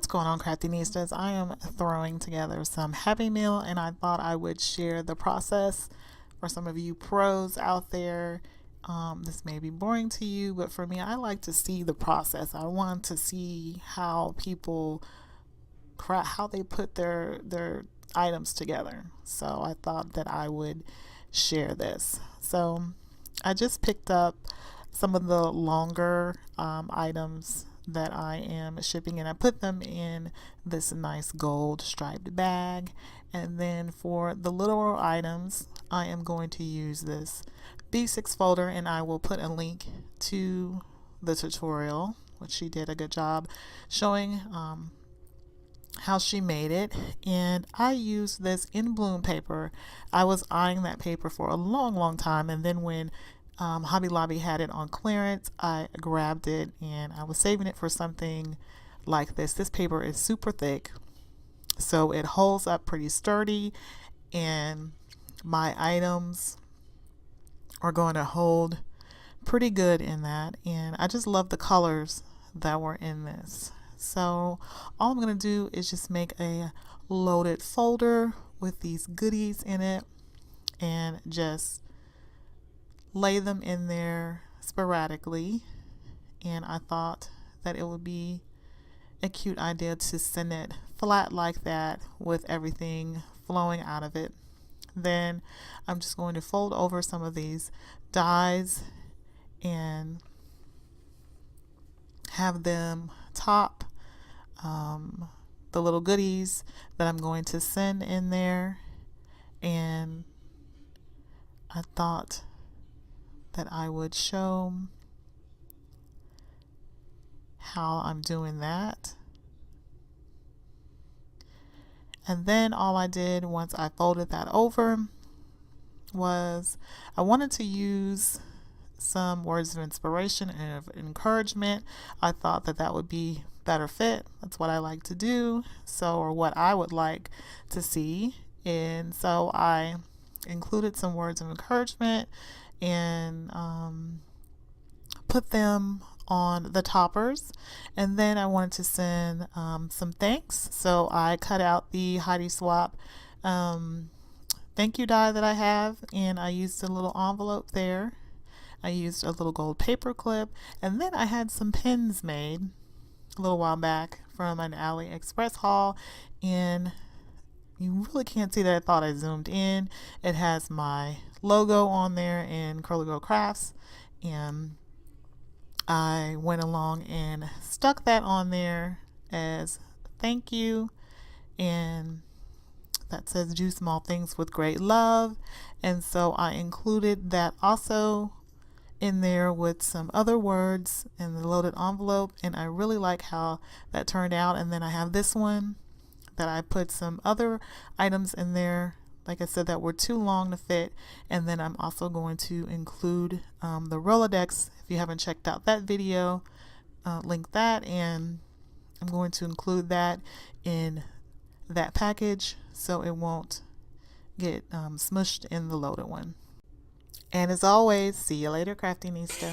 going on, Craftinistas? I am throwing together some Happy Meal, and I thought I would share the process for some of you pros out there. This may be boring to you, but for me, I like to see the process. I want to see how people how they put their items together. So I thought that I would share this. So I just picked up some of the longer items that I am shipping, and I put them in this nice gold striped bag. And then for the littler items, I am going to use this B6 folder, and I will put a link to the tutorial, which she did a good job showing how she made it. And I used this In Bloom paper. I was eyeing that paper for a long time, and then when Hobby Lobby had it on clearance, I grabbed it, and I was saving it for something like this. This paper is super thick, so it holds up pretty sturdy, and my items are going to hold pretty good in that. And I just love the colors that were in this. So all I'm going to do is just make a loaded folder with these goodies in it and just lay them in there sporadically. And I thought that it would be a cute idea to send it flat like that with everything flowing out of it. Then I'm just going to fold over some of these dies and have them top the little goodies that I'm going to send in there. And I thought that I would show how I'm doing that. And then all I did once I folded that over was I wanted to use some words of inspiration and of encouragement. I thought that that would be better fit. That's what I like to do. Or what I would like to see. And so I included some words of encouragement and put them on the toppers. And then I wanted to send some thanks. So I cut out the Heidi Swap thank you die that I have, and I used a little envelope there. I used a little gold paper clip, and then I had some pins made a little while back from an AliExpress haul, and you really can't see that. I thought I zoomed in. It has my logo on there in Curly Girl Crafts, and I went along and stuck that on there as thank you, and that says do small things with great love. And so I included that also in there with some other words in the loaded envelope, and I really like how that turned out. And then I have this one that I put some other items in there, like I said, that were too long to fit. And then I'm also going to include the Rolodex. If you haven't checked out that video, link that, and I'm going to include that in that package so it won't get smushed in the loaded one. And as always, see you later, Craftinista.